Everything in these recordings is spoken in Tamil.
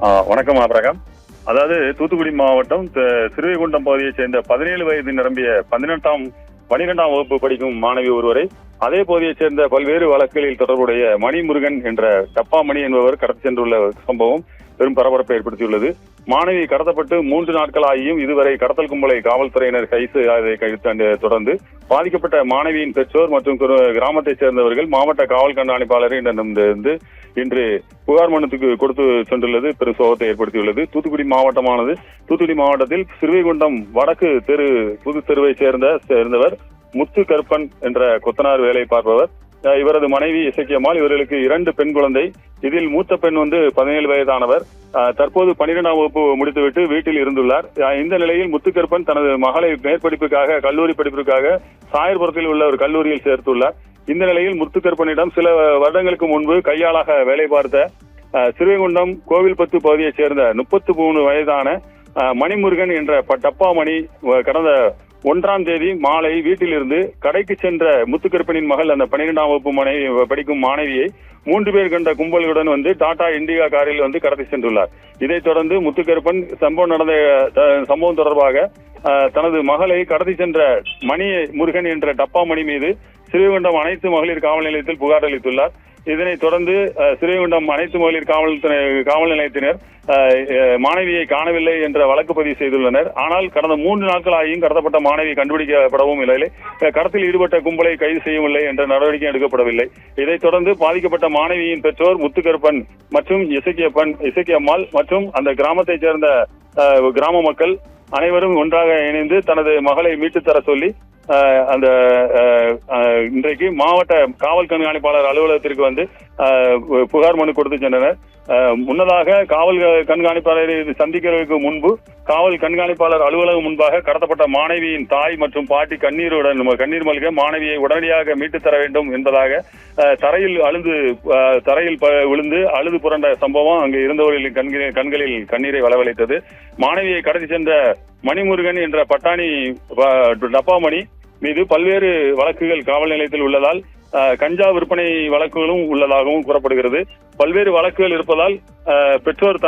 வணக்கம் ஆபிரகாம். அதாவது தூத்துக்குடி மாவட்டம் சிறுவைகுண்டம் பகுதியைச் சேர்ந்த 17 வயது நிரம்பிய 12ஆம் வகுப்பு படிக்கும் மாணவி ஒருவரை அதே பகுதியைச் சேர்ந்த பல்வேறு வழக்குகளில் தொடர்புடைய மணிமுருகன் என்ற டப்பாமணி என்பவர் கடத்தி சென்றுள்ள சம்பவம் பெரும் பரபரப்பை ஏற்படுத்தியுள்ளது. மாணவி கடத்தப்பட்டு 3 நாட்கள் ஆகியும் இதுவரை கடத்தல் கும்பலை காவல்துறையினர் கைது தொடர்ந்து பாதிக்கப்பட்ட மாணவியின் பெற்றோர் மற்றும் கிராமத்தைச் சேர்ந்தவர்கள் மாவட்ட காவல் கண்காணிப்பாளரிடமிருந்து இன்று புகார் மனுத்துக்கு கொடுத்து சென்றுள்ளது பெரும் சோகத்தை ஏற்படுத்தியுள்ளது. தூத்துக்குடி மாவட்டத்தில் சிறுவைகுண்டம் வடக்கு புது தெருவை சேர்ந்தவர் முத்து கருப்பன் என்ற கொத்தனார் வேலை பார்ப்பவர். இவரது மனைவி இசக்கியம்மாள். இவர்களுக்கு 2 பெண் குழந்தை. இதில் மூத்த பெண் 17 வயதானவர். தற்போது 12ஆம் வகுப்பு முடித்துவிட்டு வீட்டில் இருந்துள்ளார். இந்த நிலையில் முத்துக்கருப்பன் தனது மகளை மேற்படிப்புக்காக கல்லூரி படிப்பிற்காக சாயர்புரத்தில் உள்ள ஒரு கல்லூரியில் சேர்த்துள்ளார். இந்த நிலையில் முத்துக்கருப்பனிடம் சில வருடங்களுக்கு முன்பு கையாளாக வேலை பார்த்த சிறுவைகுண்டம் கோவில்பத்து பகுதியைச் சேர்ந்த 33 வயதான மணிமுருகன் என்ற டப்பாமணி கடந்த 1ஆம் தேதி மாலை வீட்டில் இருந்து கடைக்கு சென்ற முத்துக்கருப்பனின் மகள் அந்த 12ஆம் வகுப்பு படிக்கும் மாணவியை 3 பேர் கொண்ட கும்பல்களுடன் டாடா இண்டிகா காரில் கடத்தி சென்றுள்ளார். இதைத் தொடர்ந்து முத்துக்கருப்பன் சம்பவம் தொடர்பாக தனது மகளை கடத்தி சென்ற முருகன் என்ற டப்பாமணி மீது சிறுவைகுண்டம் அனைத்து மகளிர் காவல் நிலையத்தில் புகார் அளித்துள்ளார். இதனைத் தொடர்ந்து சிறுவைகுண்டம் அனைத்து மகளிர் காவல் நிலையத்தினர் மாணவியை காணவில்லை என்ற வழக்கு பதிவு செய்துள்ளனர். ஆனால் கடந்த 3 நாட்கள் ஆகியும் கடத்தப்பட்ட மாணவி கண்டுபிடிக்கப்படவும் இல்லை. கடத்தில் ஈடுபட்ட கும்பலை கைது செய்யவில்லை என்ற நடவடிக்கை எடுக்கப்படவில்லை. இதைத் தொடர்ந்து பாதிக்கப்பட்ட மாணவியின் பெற்றோர் முத்துக்கருப்பன் மற்றும் இசக்கியம்மாள் மற்றும் அந்த கிராமத்தைச் சேர்ந்த கிராம மக்கள் அனைவரும் ஒன்றாக இணைந்து தனது மகளை மீட்டு தர சொல்லி இன்றைக்கு மாவட்ட காவல் கண்காணிப்பாளர் அலுவலகத்திற்கு புகார் மனு கொடுத்து சென்றனர். முன்னதாக காவல் கண்காணிப்பாளரை சந்திக்கிறதுக்கு முன்பு காவல் கண்காணிப்பாளர் அலுவலகம் முன்பாக கடத்தப்பட்ட மாணவியின் தாய் மற்றும் பாட்டி கண்ணீர் மல்க மாணவியை உடனடியாக மீட்டு தர வேண்டும் என்பதாக தரையில் விழுந்து அழுது புரண்ட சம்பவம் அங்கு இருந்தவர்களின் கண்களில் கண்ணீரை வரவழைத்தது. மாணவியை கடத்தி சென்ற மணிமுருகன் என்ற பட்டாணி டப்பாமணி மீது பல்வேறு வழக்குகள் காவல் நிலையத்தில் உள்ளதால் கஞ்சா விற்பனை வழக்குகளும் உள்ளதாகவும் கூறப்படுகிறது. பல்வேறு வழக்குகள் இருப்பதால் பெற்றோர்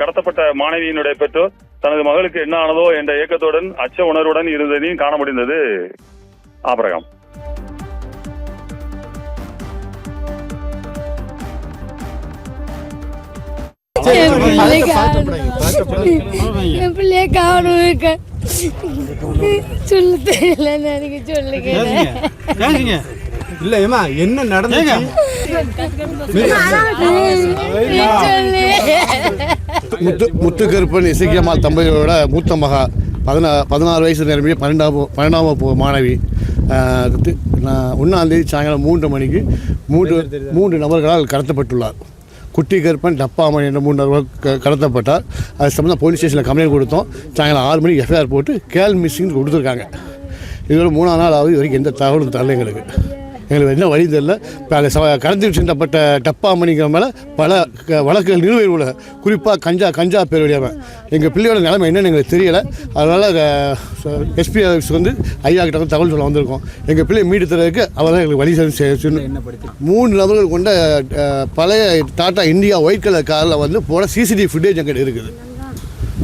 கடத்தப்பட்ட மாணவியினுடைய பெற்றோர் தனது மகளுக்கு என்ன ஆனதோ என்ற ஏக்கத்துடன் அச்ச உணர்வுடன் இருந்ததையும் காண முடிந்தது. ஆபிரகாம். என்ன நடந்துச்சு? முத்துக்கருப்பன் இசக்கியம்மாள் தம்பதியோட மூத்த மகா 16 வயசு நிரம்பிய 12ஆம் வகுப்பு மாணவி 1ஆம் தேதி சாயங்காலம் 3 மணிக்கு 3 நபர்களால் கடத்தப்பட்டுள்ளார். குட்டி கருப்பன் டப்பாமணி என்ற 3 நபர்கள் கடத்தப்பட்டார். அது சம்பந்தம் போலீஸ் ஸ்டேஷனில் கம்ப்ளைண்ட் கொடுத்தோம். சாயங்காலம் 6 மணிக்கு எஃப்ஐஆர் போட்டு கேள் மிஸ்ஸிங் கொடுத்துருக்காங்க. இதோட 3ஆம் நாள் ஆகுது. வரைக்கும் எந்த தகவலும் தரல. எங்களுக்கு என்ன வழி தெரியல. கடத்தி சென்றப்பட்ட டப்பாமணிங்கிற மேலே பல வழக்குகள் நிலுவையில் உள்ள, குறிப்பாக கஞ்சா பேர் வழியாமல் எங்கள் பிள்ளையோட நிலைமை என்னன்னு எங்களுக்கு தெரியலை. அதனால் எஸ்பி ஆஃபீஸ் ஐயா கிட்ட தகவல் சொல்ல வந்திருக்கோம். எங்கள் பிள்ளையை மீட்டு தரதுக்கு அவர் தான் எங்களுக்கு வழி செய்யணும். 3 நபர்கள் கொண்ட பழைய டாடா இண்டிகா ஒயிட் கலர் காரில் போன சிசிடிவி ஃபுட்டேஜ் எங்கிட்ட இருக்குது.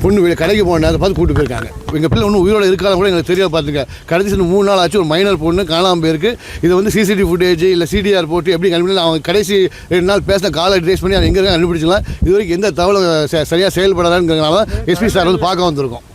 பொண்ணு கடைக்கு போன நேரத்தை பார்த்து கூப்பிட்டு போயிருக்காங்க. எங்கள் பிள்ளை ஒன்றும் உயிரோடு இருக்காலும் கூட எங்களுக்கு தெரியாது. பார்த்துங்க, கடைசி 3 நாள் ஆச்சு. ஒரு மைனர் பொண்ணு காணாமல் போயிருக்கு. இதை சிசிடிவி ஃபுட்டேஜ் இல்லை சிடிஆர் போட்டு எப்படி கண்டுபிடிக்கலாம்? அவங்க கடைசி 2 நாள் பேசின காலை ட்ரேஸ் பண்ணி அதை எங்கே இருக்காங்க கண்டுபிடிச்சிக்கலாம். இது வரைக்கும் எந்த தகவலும் சரியாக செயல்படாதாங்கிறதுனால எஸ்பி சார் பார்க்க வந்திருக்கோம்.